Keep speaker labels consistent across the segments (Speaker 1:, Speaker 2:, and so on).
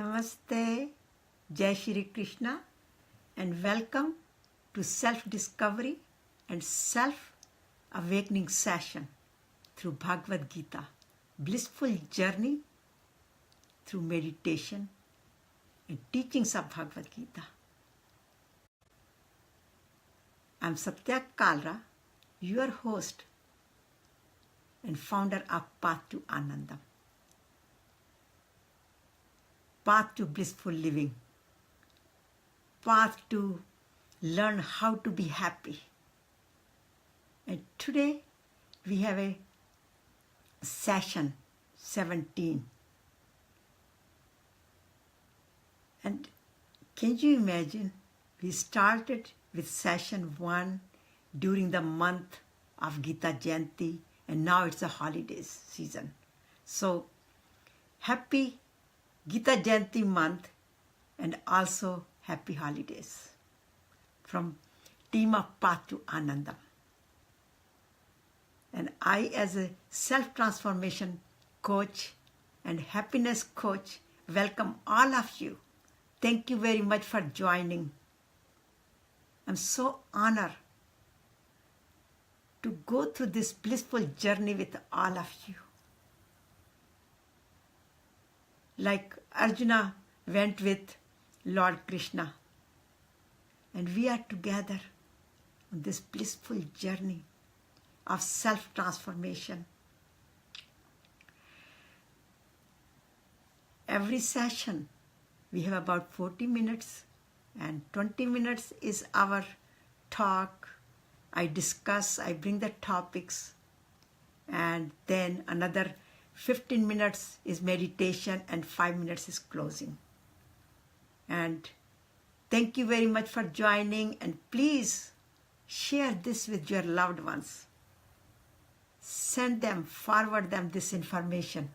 Speaker 1: Namaste, Jai Shri Krishna, and welcome to Self-Discovery and Self-Awakening session through Bhagavad Gita, blissful journey through meditation and teachings of Bhagavad Gita. I'm Satya Kalra, your host and founder of Path to Anandam, path to blissful living, path to learn how to be happy. And today we have a session 17. And can you imagine, we started with session 1 during the month of Gita Jayanti, and now it's a holidays season. So happy Gita Jayanti month and also happy holidays from team of Path to Anandam. And I, as a self-transformation coach and happiness coach, welcome all of you. Thank you very much for joining. I'm so honored to go through this blissful journey with all of you. Like Arjuna went with Lord Krishna, and we are together on this blissful journey of self-transformation. Every session we have about 40 minutes, and 20 minutes is our talk. I discuss, I bring the topics, and then another 15 minutes is meditation and 5 minutes is closing. And thank you very much for joining, and please share this with your loved ones. Send them, forward them this information.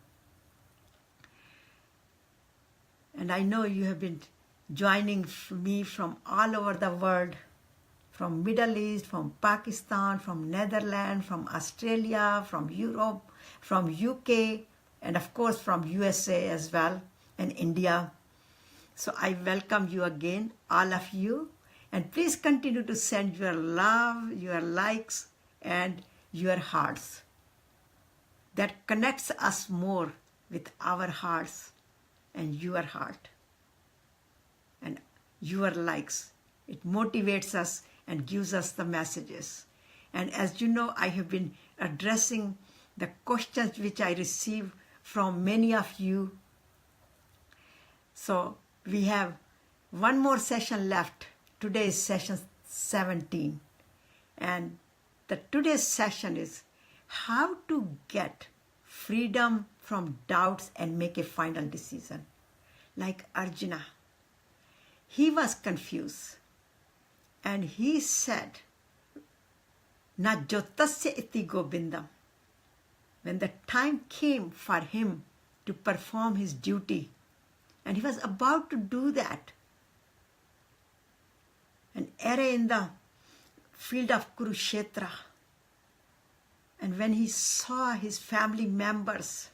Speaker 1: And I know you have been joining me from all over the world, from Middle East, from Pakistan, from Netherlands, from Australia, from Europe, from UK, and of course from USA as well, and India. So I welcome you again, all of you, and please continue to send your love, your likes, and your hearts. That connects us more with our hearts and your heart. And your likes, it motivates us and gives us the messages. And as you know, I have been addressing the questions which I receive from many of you. So we have one more session left. Today is session 17. And today's session is how to get freedom from doubts and make a final decision. Like Arjuna, he was confused. And he said, Na jotasya iti gobindam. When the time came for him to perform his duty, and he was about to do that, an array in the field of Kurukshetra, and when he saw his family members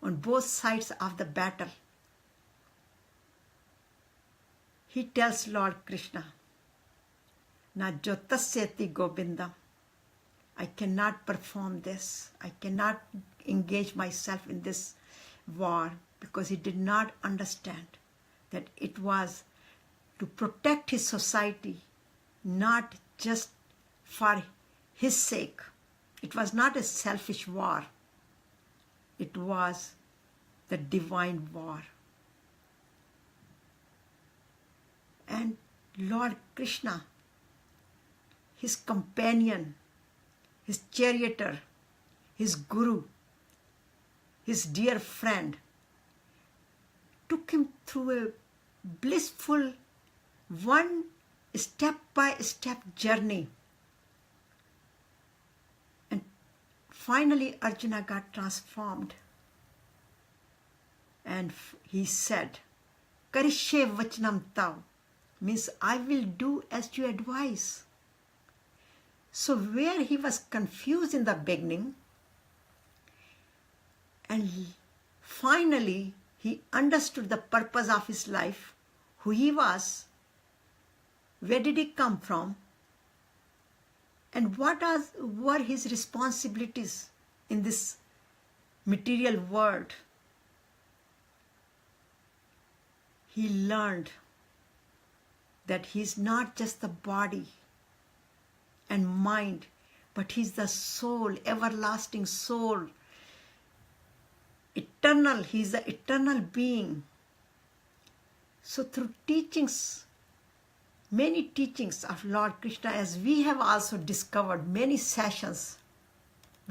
Speaker 1: on both sides of the battle, he tells Lord Krishna, Na jotasyati gobindam. I cannot perform this. I cannot engage myself in this war, because he did not understand that it was to protect his society, not just for his sake. It was not a selfish war. It was the divine war. And Lord Krishna, his companion, his charioteer, his guru, his dear friend, took him through a blissful, one step-by-step journey. And finally Arjuna got transformed. And he said, Karishye vachanam tav, means I will do as you advise. So where he was confused in the beginning, and finally He understood the purpose of his life, who he was, where did he come from, and what were his responsibilities in this material world. He learned that he is not just the body and mind, but he is the soul, everlasting soul, eternal. He is the eternal being. So through teachings, many teachings of Lord Krishna, as we have also discovered many sessions,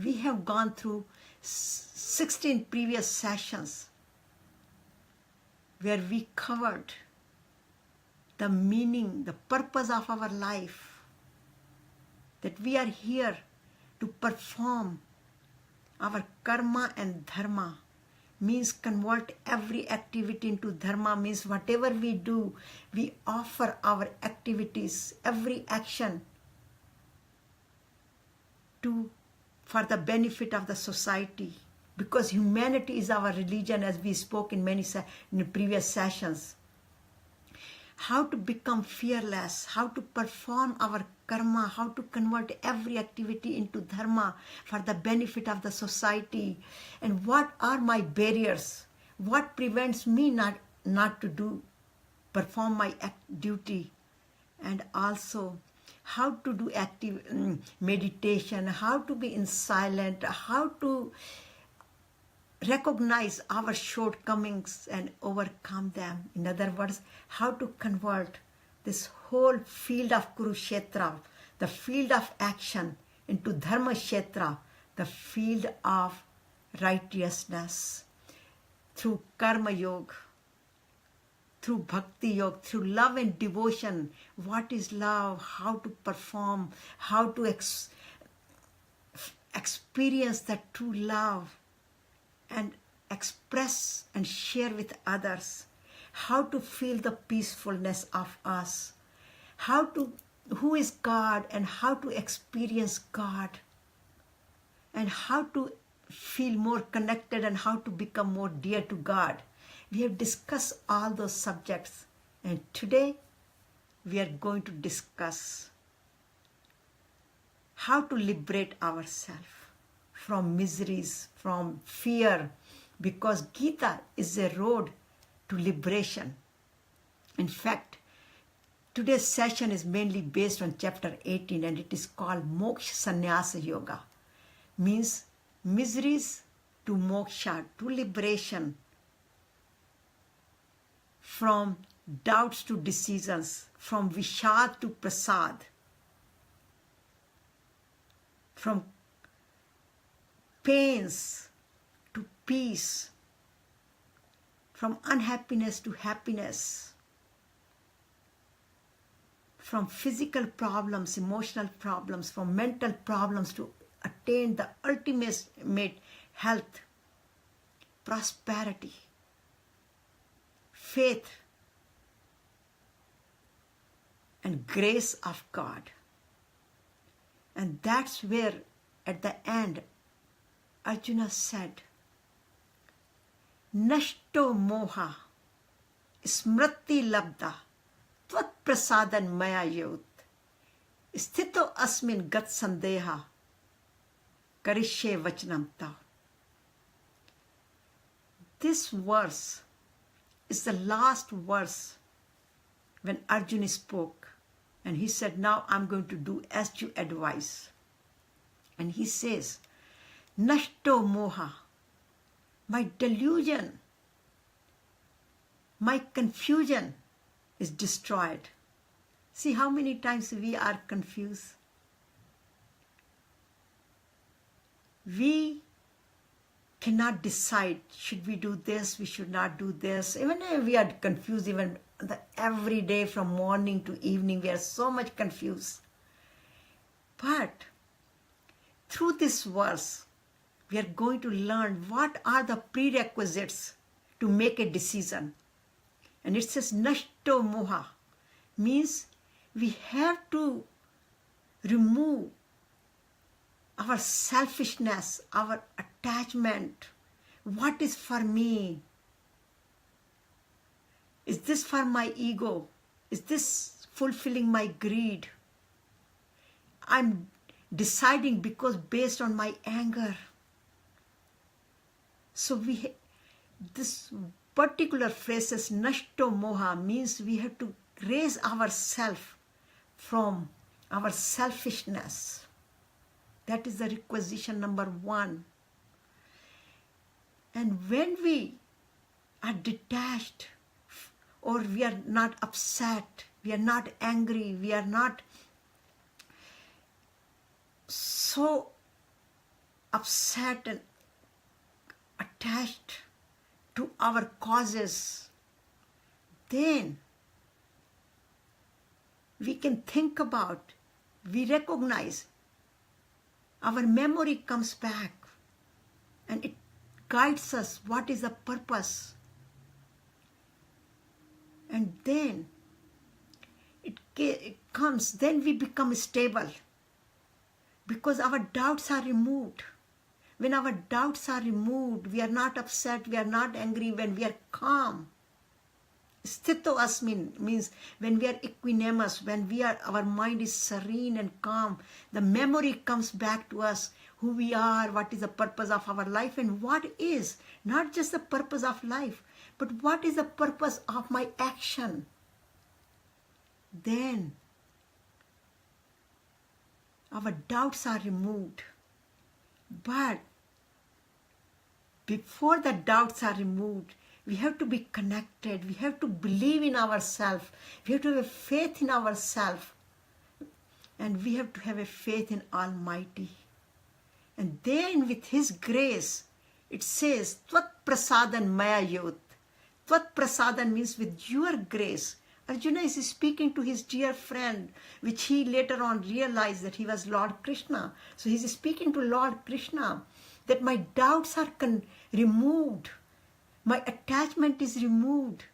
Speaker 1: we have gone through 16 previous sessions where we covered the meaning, the purpose of our life, that we are here to perform our karma and dharma, means convert every activity into dharma, means whatever we do, we offer our activities, every action for the benefit of the society, because humanity is our religion, as we spoke in in previous sessions. How to become fearless, how to perform our karma, how to convert every activity into dharma for the benefit of the society, and what are my barriers, what prevents me not to perform my duty, and also how to do active meditation, how to be in silent, how to recognize our shortcomings and overcome them. In other words, how to convert this whole field of Kurukshetra, the field of action, into Dharma Kshetra, the field of righteousness, through Karma Yoga, through Bhakti Yoga, through love and devotion. What is love? How to perform? How to experience that true love and express and share with others, how to feel the peacefulness of us, who is God and how to experience God, and how to feel more connected and how to become more dear to God. We have discussed all those subjects, and today we are going to discuss how to liberate ourselves from miseries, from fear, because Gita is a road to liberation. In fact, today's session is mainly based on chapter 18, and it is called Moksha Sannyasa Yoga, means miseries to moksha, to liberation, from doubts to decisions, from vishad to prasad, from pains to peace, from unhappiness to happiness, from physical problems, emotional problems, from mental problems to attain the ultimate health, prosperity, faith, and grace of God. And that's where at the end Arjuna said, Nashto moha smriti labda tvat prasadan maya yot sthito asmin gat sandeha karishye vachanam tav. This verse is the last verse when Arjuna spoke, and he said, now I'm going to do as you advise. And he says, Nashto moha, my delusion, my confusion is destroyed. See how many times we are confused. We cannot decide, should we do this, we should not do this. Even we are confused, even every day from morning to evening, we are so much confused. But through this verse, we are going to learn what are the prerequisites to make a decision. And it says Nashto moha, means we have to remove our selfishness, our attachment. What is for me? Is this for my ego? Is this fulfilling my greed? I'm deciding because based on my anger. So this particular phrase is nashto moha, means we have to raise ourselves from our selfishness. That is the requisition number 1. And when we are detached, or we are not upset, we are not angry, we are not so upset and attached to our causes, then we can think about, we recognize, our memory comes back and it guides us what is the purpose. And then it comes, then we become stable because our doubts are removed. When our doubts are removed, we are not upset, we are not angry, when we are calm. Sthito asmin means when we are equanimous, when our mind is serene and calm, the memory comes back to us, who we are, what is the purpose of our life, and what is not just the purpose of life, but what is the purpose of my action. Then our doubts are removed. But before the doubts are removed, we have to be connected. We have to believe in ourselves. We have to have faith in ourselves. And we have to have a faith in Almighty. And then with His grace, it says, Tvat prasadan maya yot. Tvat prasadan means with your grace. Arjuna is speaking to his dear friend, which he later on realized that he was Lord Krishna. So he is speaking to Lord Krishna that my doubts are removed. My attachment is removed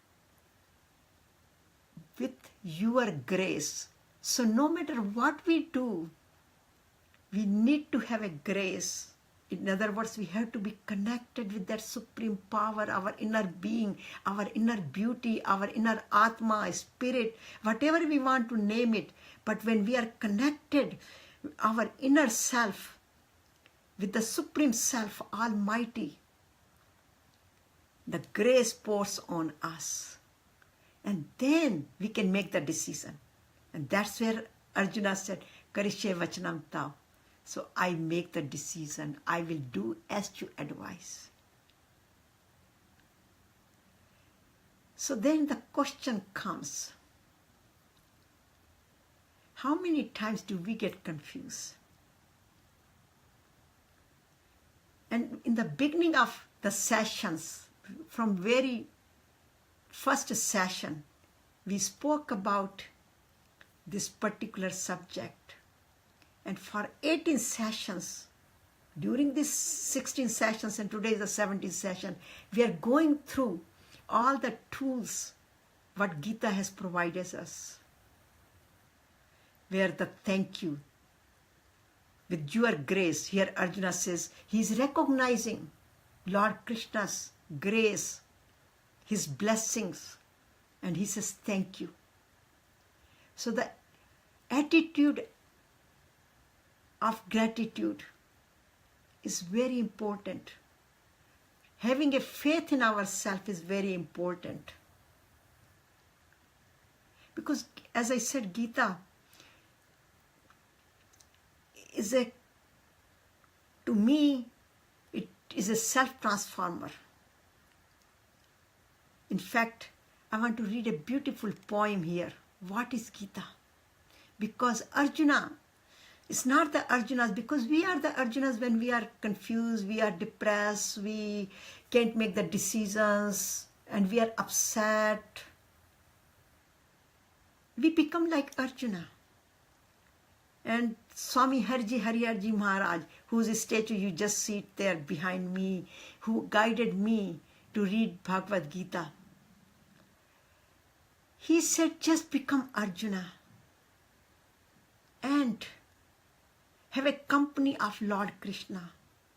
Speaker 1: with your grace. So no matter what we do, we need to have a grace. In other words, we have to be connected with that supreme power, our inner being, our inner beauty, our inner Atma, spirit, whatever we want to name it. But when we are connected, our inner self, with the supreme self, Almighty, the grace pours on us. And then we can make the decision. And that's where Arjuna said, Karishe vachanam tav. So I make the decision. I will do as you advise. So then the question comes, how many times do we get confused? And in the beginning of the sessions, from very first session, we spoke about this particular subject. And for 18 sessions, during these 16 sessions, and today is the 17th session, we are going through all the tools what Gita has provided us. Where the thank you, with your grace, here Arjuna says, he is recognizing Lord Krishna's grace, His blessings, and he says thank you. So the attitude of gratitude is very important. Having a faith in ourselves is very important. Because as I said, Gita is to me, it is a self-transformer. In fact, I want to read a beautiful poem here. What is Gita? Because Arjuna, it's not the Arjunas, because we are the Arjunas when we are confused, we are depressed, we can't make the decisions, and we are upset. We become like Arjuna. And Swami Harji Maharaj, whose statue you just see there behind me, who guided me to read Bhagavad Gita, he said, just become Arjuna and have a company of Lord Krishna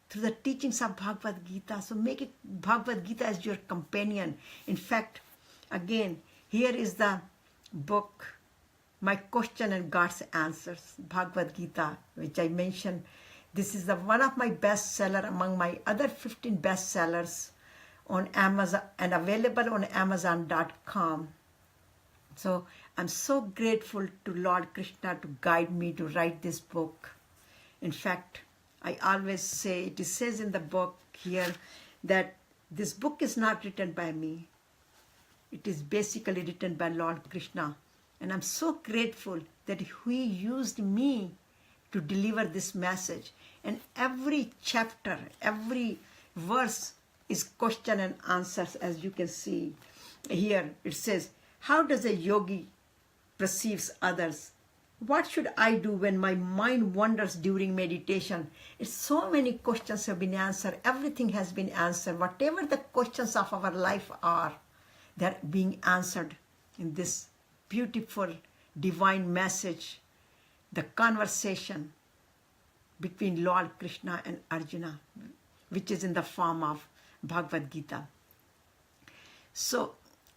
Speaker 1: through the teachings of Bhagavad Gita. So make it Bhagavad Gita as your companion. In fact, Again, here is the book, My Question and God's Answers, Bhagavad Gita, which I mentioned. This is one of my bestseller among my other 15 bestsellers on Amazon and available on Amazon.com. So I'm so grateful to Lord Krishna to guide me to write this book. In fact, I always say, it says in the book here that this book is not written by me. It is basically written by Lord Krishna. And I'm so grateful that He used me to deliver this message. And every chapter, every verse is question and answers, as you can see here. It says, how does a yogi perceives others? What should I do when my mind wanders during meditation? It's so many questions have been answered. Everything has been answered. Whatever the questions of our life are, they're being answered in this beautiful divine message, the conversation between Lord Krishna and Arjuna, which is in the form of Bhagavad Gita. So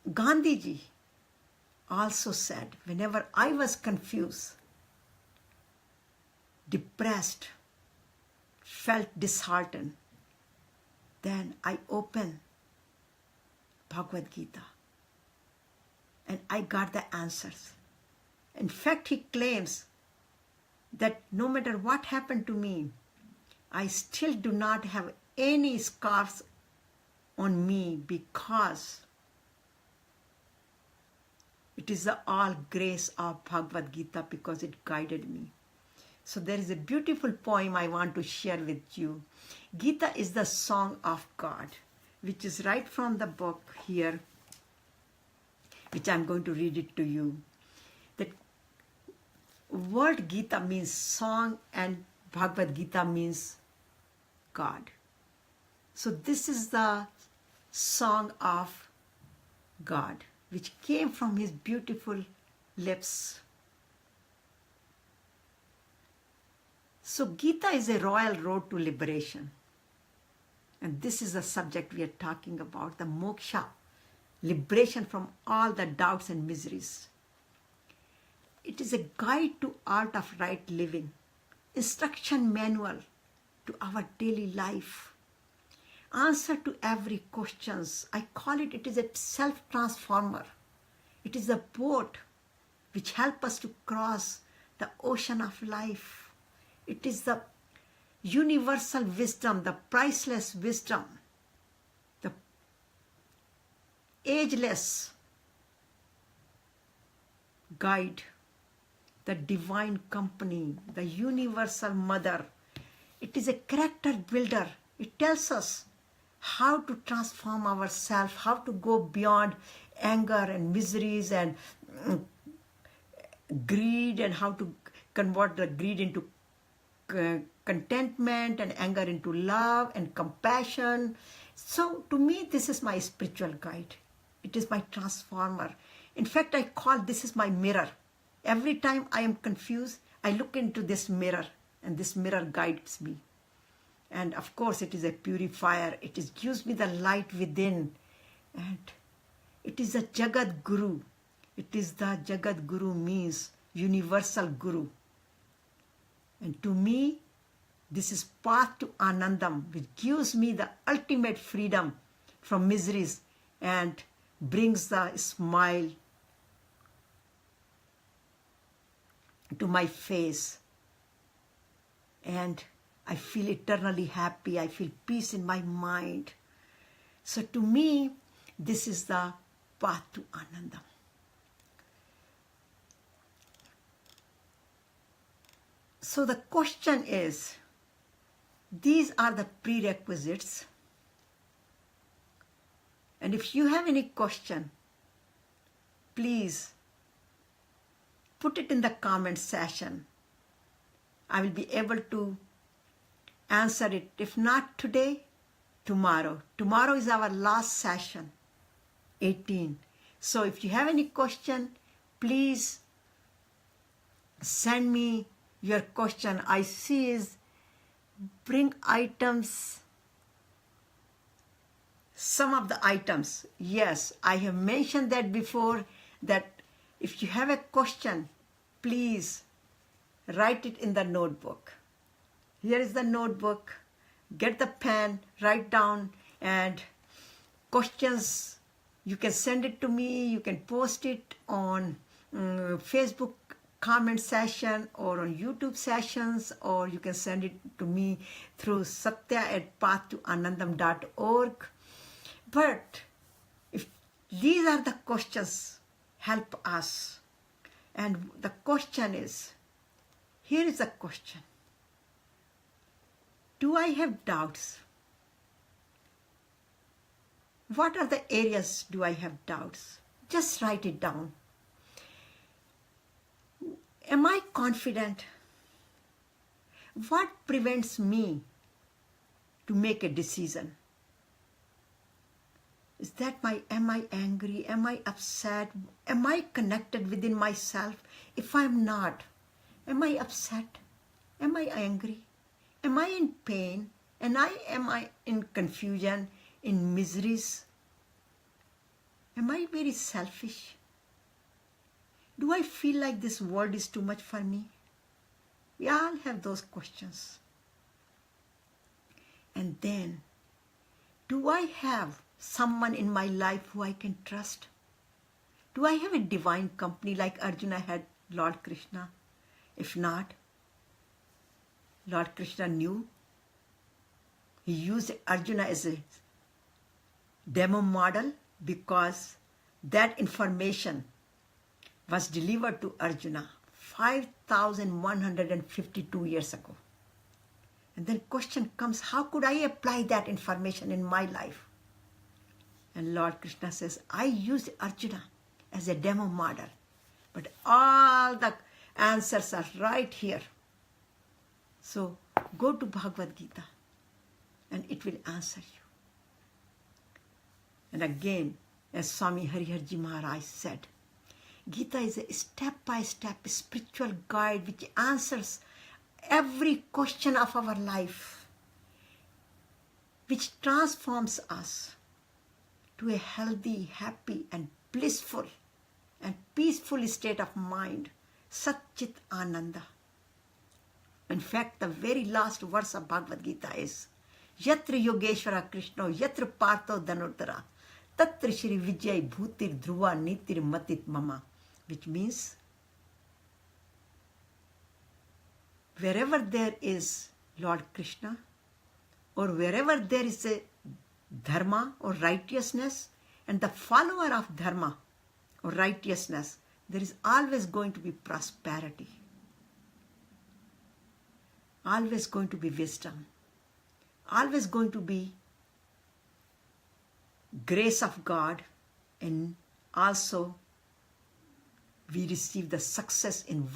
Speaker 1: Gandhiji also said, whenever I was confused, depressed, felt disheartened, then I opened Bhagavad Gita and I got the answers. In fact, he claims that no matter what happened to me, I still do not have any scars on me because it is the all grace of Bhagavad Gita, because it guided me. So there is a beautiful poem I want to share with you. Gita is the song of God, which is right from the book here, which I'm going to read it to you. The word Gita means song and Bhagavad Gita means God. So this is the song of God, which came from His beautiful lips. So Gita is a royal road to liberation. And this is the subject we are talking about, the moksha, liberation from all the doubts and miseries. It is a guide to art of right living, instruction manual to our daily life, answer to every questions. I call it, it is a self-transformer. It is a boat which helps us to cross the ocean of life. It is the universal wisdom, the priceless wisdom, the ageless guide, the divine company, the universal mother. It is a character builder. It tells us how to transform ourselves, how to go beyond anger and miseries and greed, and how to convert the greed into contentment and anger into love and compassion. So to me, this is my spiritual guide. It is my transformer. In fact, I call this is my mirror. Every time I am confused, I look into this mirror, and this mirror guides me. And of course, it is a purifier. It gives me the light within. And it is a Jagat Guru. It is the Jagat Guru means universal Guru. And to me, this is path to Anandam, which gives me the ultimate freedom from miseries and brings the smile to my face. And I feel eternally happy. I feel peace in my mind. So to me, this is the path to Anandam. So the question is, these are the prerequisites. And if you have any question, please put it in the comment section. I will be able to answer it. If not today, tomorrow. Tomorrow is our last session, 18. So if you have any question, please send me your question. I see is bring items some of the items. Yes, I have mentioned that before, that if you have a question, please write it in the notebook. Here is the notebook. Get the pen, write down, and questions, you can send it to me, you can post it on Facebook comment session or on YouTube sessions, or you can send it to me through satya@pathtoanandam.org. But if these are the questions, help us. And the question is, here is the question. Do I have doubts? What are the areas do I have doubts? Just write it down. Am I confident? What prevents me to make a decision? Am I angry? Am I upset? Am I connected within myself? If I'm not, am I upset? Am I angry? Am I in pain? Am I in confusion, in miseries? Am I very selfish? Do I feel like this world is too much for me? We all have those questions. And then, do I have someone in my life who I can trust? Do I have a divine company like Arjuna had Lord Krishna? If not, Lord Krishna knew. He used Arjuna as a demo model because that information was delivered to Arjuna 5,152 years ago. And then question comes, how could I apply that information in my life? And Lord Krishna says, I used Arjuna as a demo model, but all the answers are right here. So go to Bhagavad Gita and it will answer you. And again, as Swami Hariharji Maharaj said, Gita is a step-by-step spiritual guide which answers every question of our life, which transforms us to a healthy, happy, and blissful and peaceful state of mind, Satchit Ananda. In fact, the very last verse of Bhagavad Gita is, Yatra Yogeshwara Krishna, Yatra Partho Dhanurdhara, Tatra Shri Vijay Bhutir Dhruva Nitir Matit Mama, which means, wherever there is Lord Krishna, or wherever there is a dharma or righteousness, and the follower of dharma or righteousness, there is always going to be prosperity, always going to be wisdom, always going to be grace of God, and also we receive the success in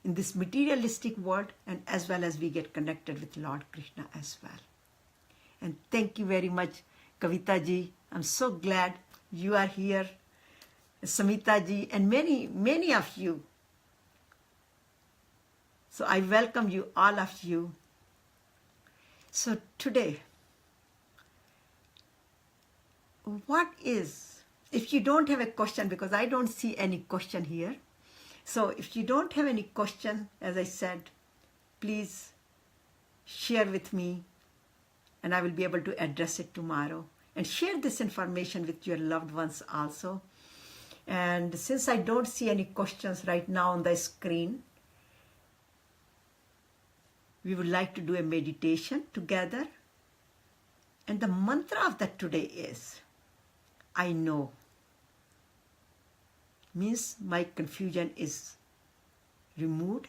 Speaker 1: this materialistic world, and as well as we get connected with Lord Krishna as well. And thank you very much, Kavita ji. I'm so glad you are here, Samita ji, and many of you. So I welcome you, all of you. So today, if you don't have a question, because I don't see any question here, so if you don't have any question, as I said, please share with me and I will be able to address it tomorrow. And share this information with your loved ones also. And since I don't see any questions right now on the screen, we would like to do a meditation together. And the mantra of that today is, I know. Means my confusion is removed.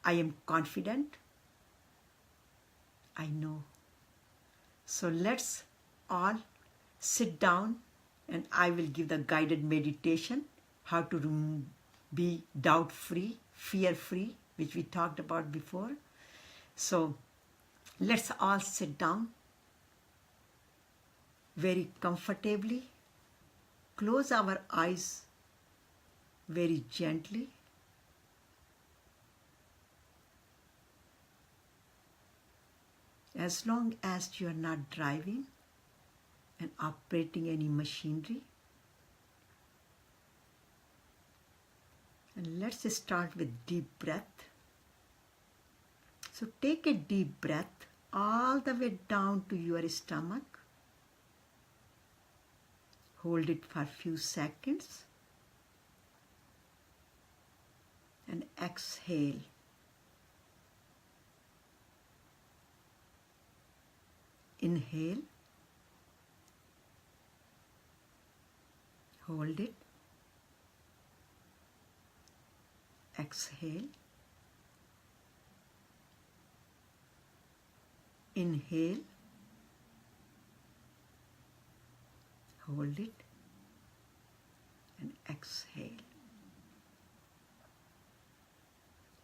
Speaker 1: I am confident. I know. So let's all sit down and I will give the guided meditation, how to be doubt-free, fear-free, which we talked about before. So let's all sit down very comfortably, close our eyes very gently. As long as you are not driving, and operating any machinery. And let's start with deep breath. So take a deep breath all the way down to your stomach. Hold it for a few seconds and exhale. Inhale. Hold it. Exhale. Inhale. Hold it. And exhale.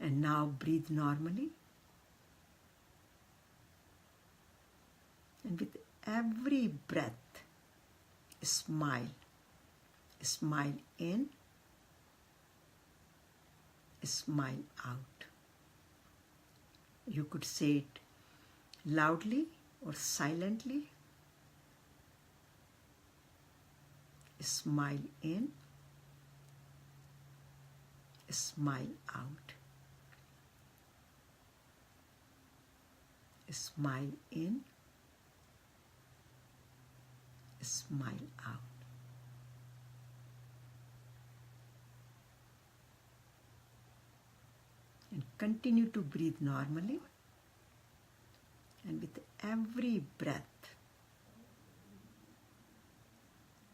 Speaker 1: And now breathe normally. And with every breath, smile. Smile in. Smile out. You could say it loudly or silently. Smile in. Smile out. Smile in. Smile out. And continue to breathe normally. And with every breath,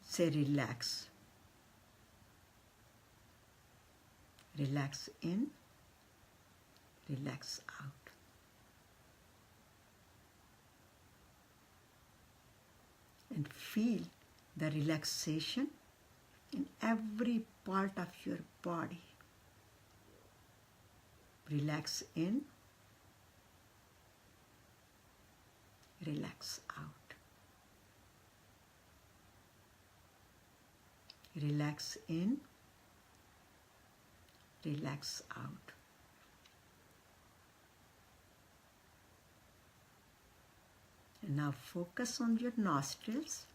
Speaker 1: say relax. Relax in, relax out. And feel the relaxation in every part of your body. Relax in, relax out. Relax in, relax out. And now focus on your nostrils.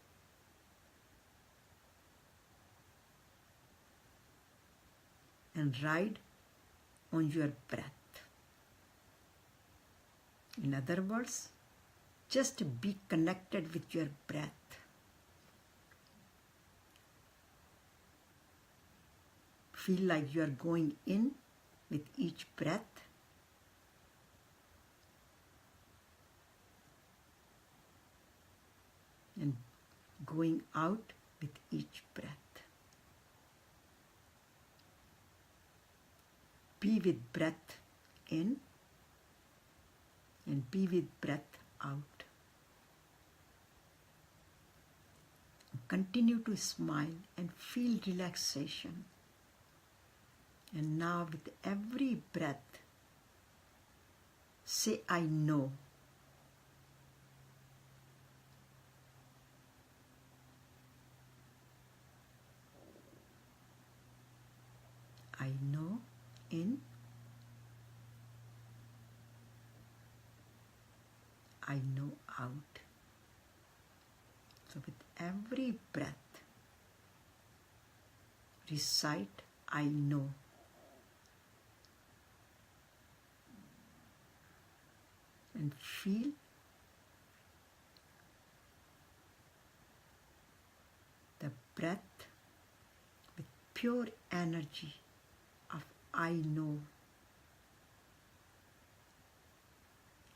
Speaker 1: And ride on your breath. In other words, just be connected with your breath. Feel like you are going in with each breath. And going out with each breath. Be with breath in and be with breath out. Continue to smile and feel relaxation. And now with every breath, say, I know. I know in. I know out. So with every breath, recite, I know. And feel the breath with pure energy of I know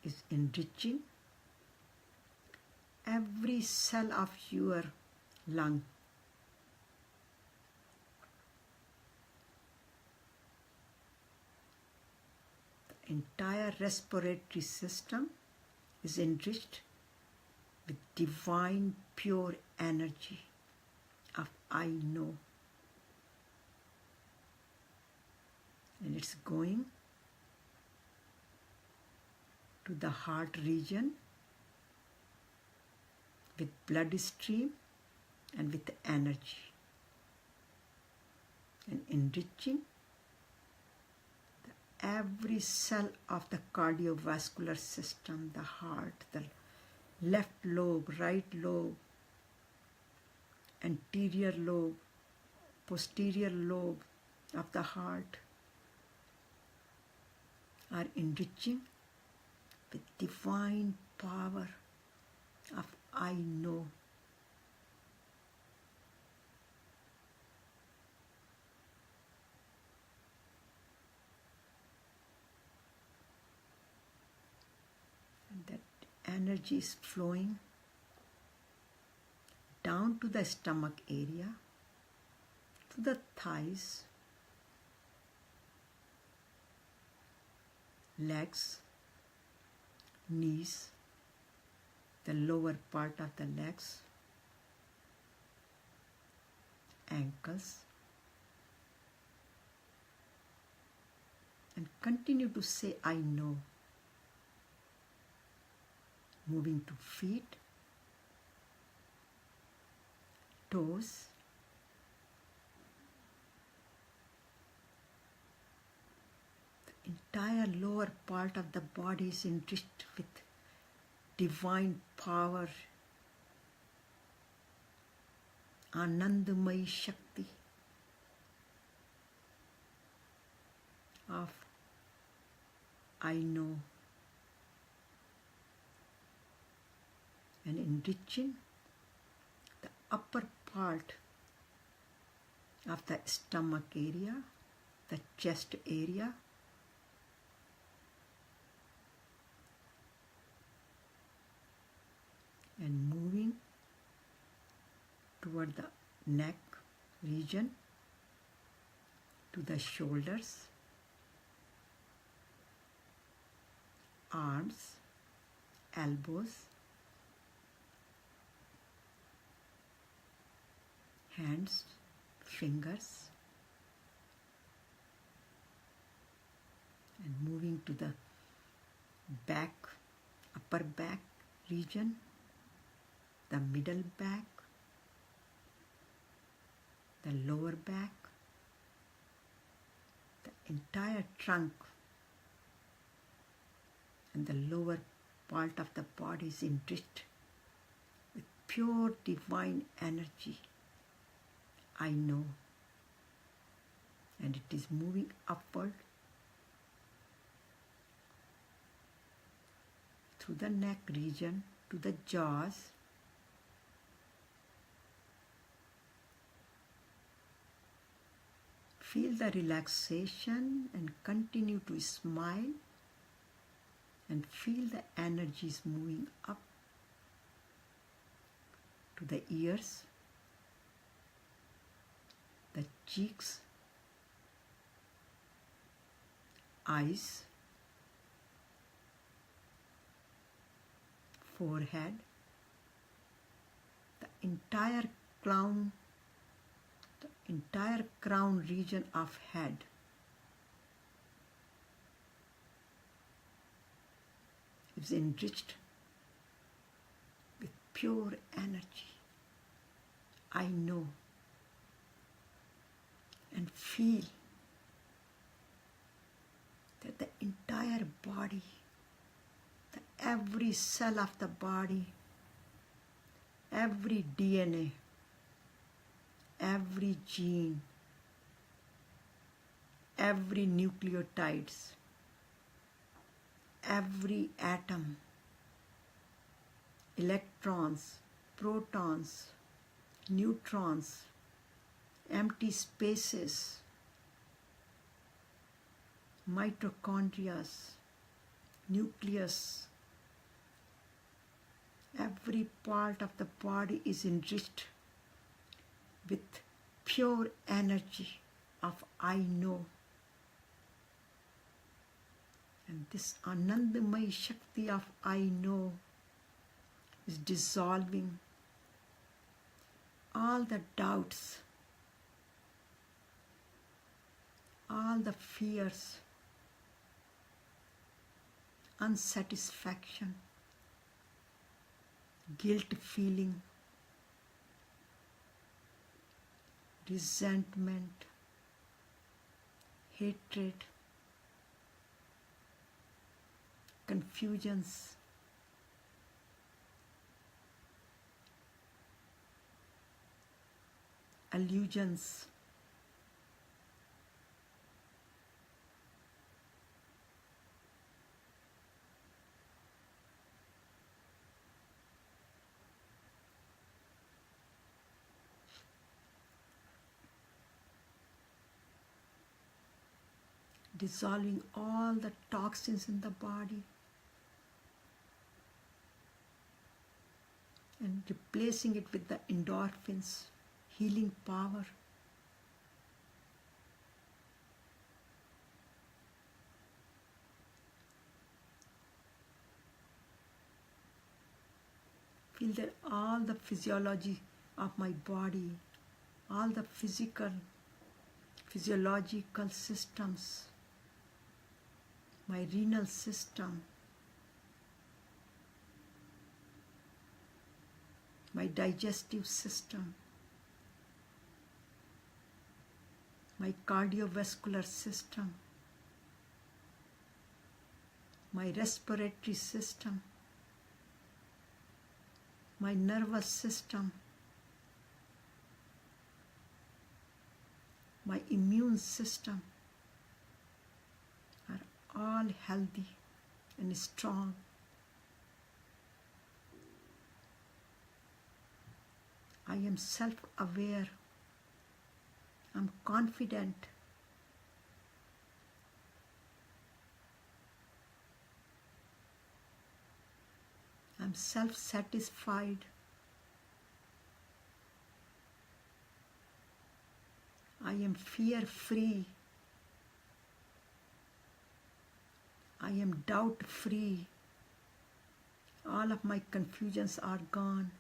Speaker 1: is enriching every cell of your lung. The entire respiratory system is enriched with divine pure energy of I know. And it's going to the heart region with blood stream and with energy, and enriching every cell of the cardiovascular system, the heart, the left lobe, right lobe, anterior lobe, posterior lobe of the heart are enriching with divine power of I know. And that energy is flowing down to the stomach area, to the thighs, legs, knees, the lower part of the legs, ankles, and continue to say I know. Moving to feet, toes, the entire lower part of the body is enriched with divine power, Anandamayi Shakti of I know, and enriching the upper part of the stomach area, the chest area, and moving toward the neck region, to the shoulders, arms, elbows, hands, fingers, and moving to the back, upper back region, the middle back, the lower back, the entire trunk and the lower part of the body is enriched with pure divine energy. I know. And it is moving upward through the neck region to the jaws, feel the relaxation and continue to smile and feel the energies moving up to the ears, the cheeks, eyes, forehead, the entire crown region of head. Is enriched with pure energy. I know. And feel that the entire body, every cell of the body, every DNA, every gene, every nucleotides, every atom, electrons, protons, neutrons, empty spaces, mitochondria, nucleus, every part of the body is enriched with pure energy of I know. And this Anandamayi Shakti of I know is dissolving all the doubts, all the fears, unsatisfaction, guilt feeling, resentment, hatred, confusions, illusions. Dissolving all the toxins in the body and replacing it with the endorphins, healing power. Feel that all the physiology of my body, all the physiological systems, my renal system, my digestive system, my cardiovascular system, my respiratory system, my nervous system, my immune system are all healthy and strong. I am self-aware. I'm confident. I'm self-satisfied. I am fear-free. I am doubt-free. All of my confusions are gone.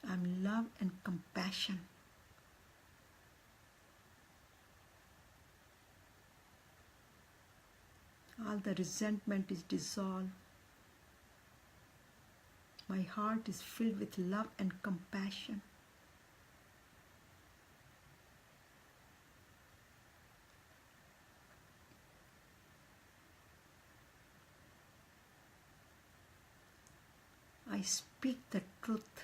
Speaker 1: I'm love and compassion. All the resentment is dissolved. My heart is filled with love and compassion. I speak the truth.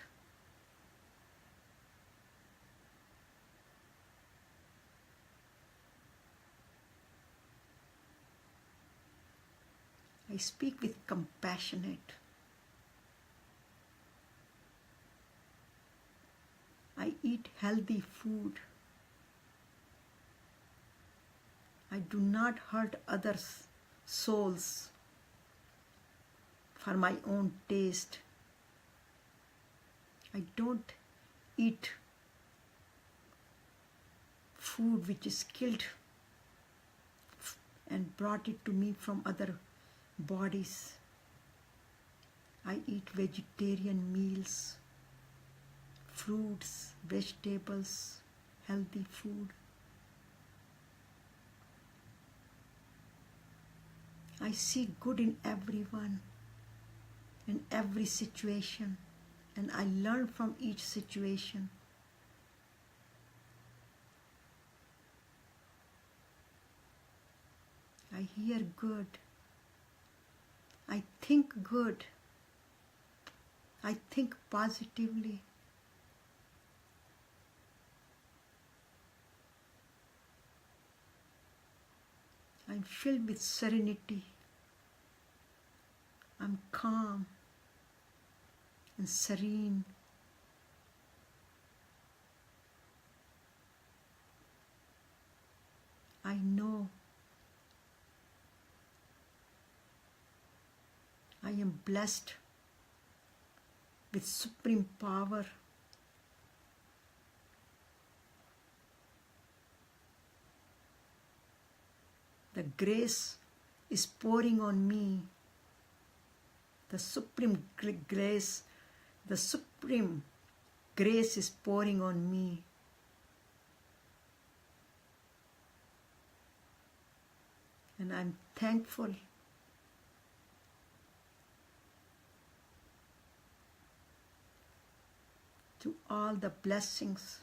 Speaker 1: I speak with compassionate. I eat healthy food. I do not hurt others' souls for my own taste. I don't eat food which is killed and brought it to me from other bodies. I eat vegetarian meals, fruits, vegetables, healthy food. I see good in everyone, in every situation, and I learn from each situation. I hear good. I think good. I think positively. I'm filled with serenity. I'm calm and serene. I know I am blessed with supreme power. The grace is pouring on me. The supreme grace is pouring on me. And I'm thankful to all the blessings.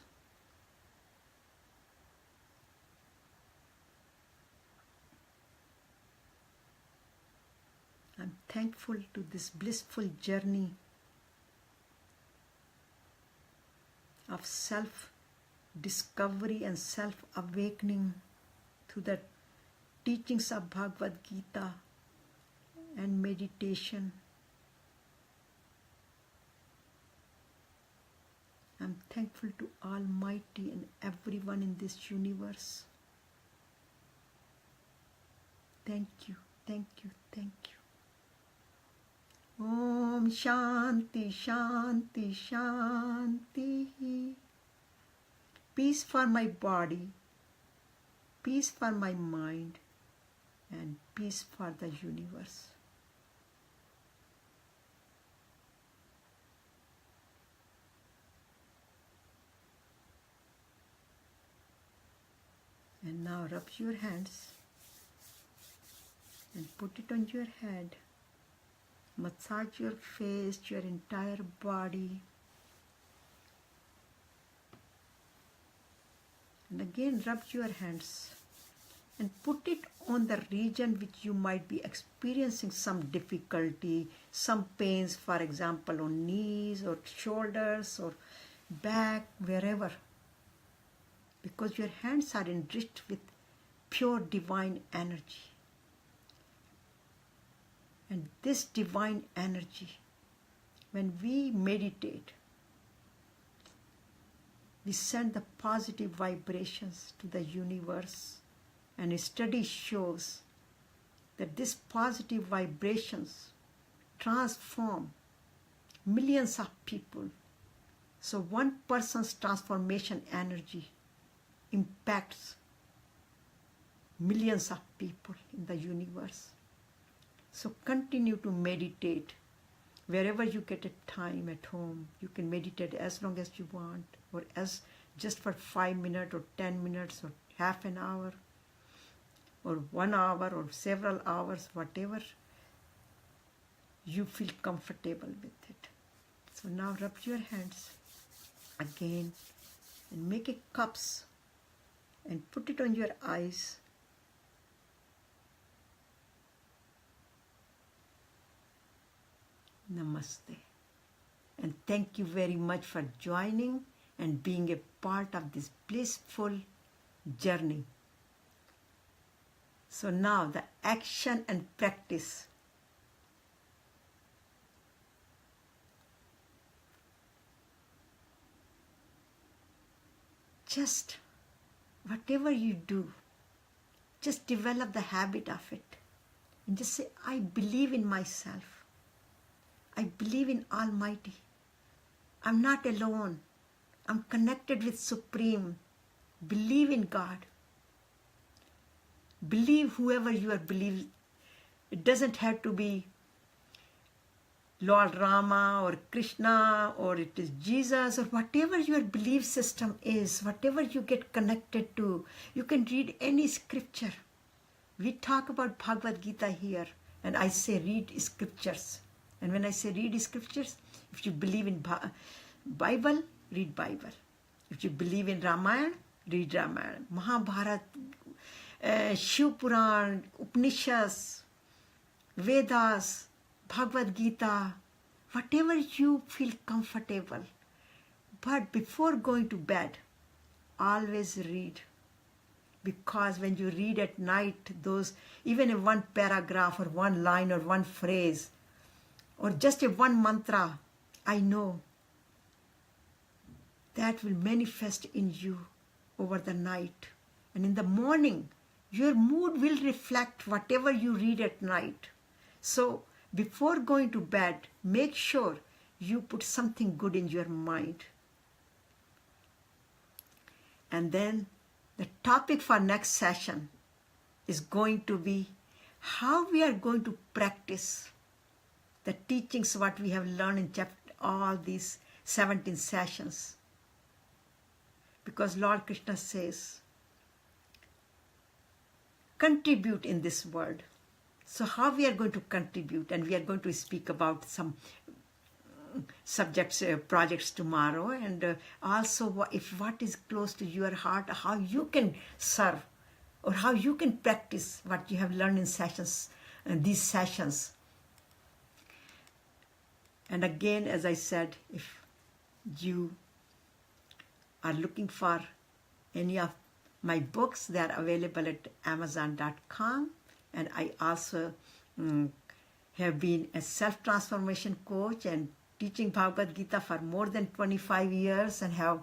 Speaker 1: I'm thankful to this blissful journey of self-discovery and self-awakening through the teachings of Bhagavad Gita and meditation. I'm thankful to Almighty and everyone in this universe. Thank you, thank you, thank you. Om Shanti, Shanti, Shanti. Peace for my body, peace for my mind, and peace for the universe. And now rub your hands and put it on your head. Massage your face, your entire body. And again rub your hands and put it on the region which you might be experiencing some difficulty, some pains, for example, on knees or shoulders or back, wherever. Because your hands are enriched with pure divine energy. And this divine energy, when we meditate, we send the positive vibrations to the universe. And a study shows that these positive vibrations transform millions of people. So one person's transformation energy impacts millions of people in the universe. So continue to meditate. Wherever you get a time at home, you can meditate as long as you want, or as just for 5 minutes or 10 minutes or half an hour or 1 hour or several hours, whatever you feel comfortable with it. So now rub your hands again and make a cups and put it on your eyes. Namaste. And thank you very much for joining and being a part of this blissful journey. So now the action and practice. Just whatever you do, just develop the habit of it. And just say, I believe in myself. I believe in Almighty. I'm not alone. I'm connected with Supreme. Believe in God. Believe whoever you are believing. It doesn't have to be Lord Rama or Krishna, or it is Jesus, or whatever your belief system is, whatever you get connected to. You can read any scripture. We talk about Bhagavad Gita here, and I say read scriptures. And when I say read scriptures, if you believe in Bible, read Bible. If you believe in Ramayana, read Ramayana. Mahabharata, Shiv Puran, Upanishads, Vedas, Bhagavad Gita, whatever you feel comfortable. But before going to bed, always read. Because when you read at night, those, even in one paragraph or one line or one phrase, or just a one mantra, I know that will manifest in you over the night. And in the morning, your mood will reflect whatever you read at night. So before going to bed, make sure you put something good in your mind. And then the topic for next session is going to be how we are going to practice the teachings what we have learned in all these 17 sessions. Because Lord Krishna says, contribute in this world. So how we are going to contribute, and we are going to speak about some subjects, projects tomorrow, and also if what is close to your heart, how you can serve or how you can practice what you have learned in sessions, these sessions. And again, as I said, if you are looking for any of my books, they are available at Amazon.com. And I also have been a self-transformation coach and teaching Bhagavad Gita for more than 25 years and have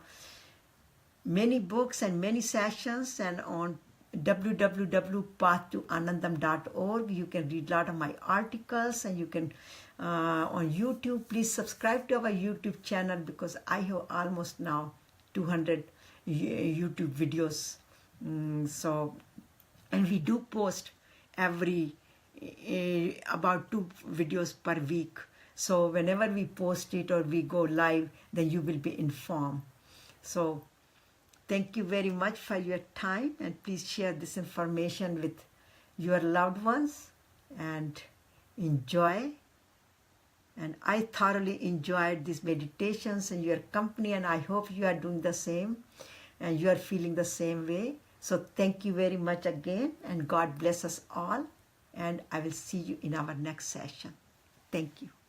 Speaker 1: many books and many sessions. And on www.pathtoanandam.org you can read a lot of my articles, and you can on YouTube, please subscribe to our YouTube channel, because I have almost now 200 YouTube videos. So, and we do post every about 2 videos per week. So whenever we post it or we go live, then you will be informed. So thank you very much for your time, and please share this information with your loved ones and enjoy. And I thoroughly enjoyed these meditations and your company, and I hope you are doing the same and you are feeling the same way. So thank you very much again, and God bless us all, and I will see you in our next session. Thank you.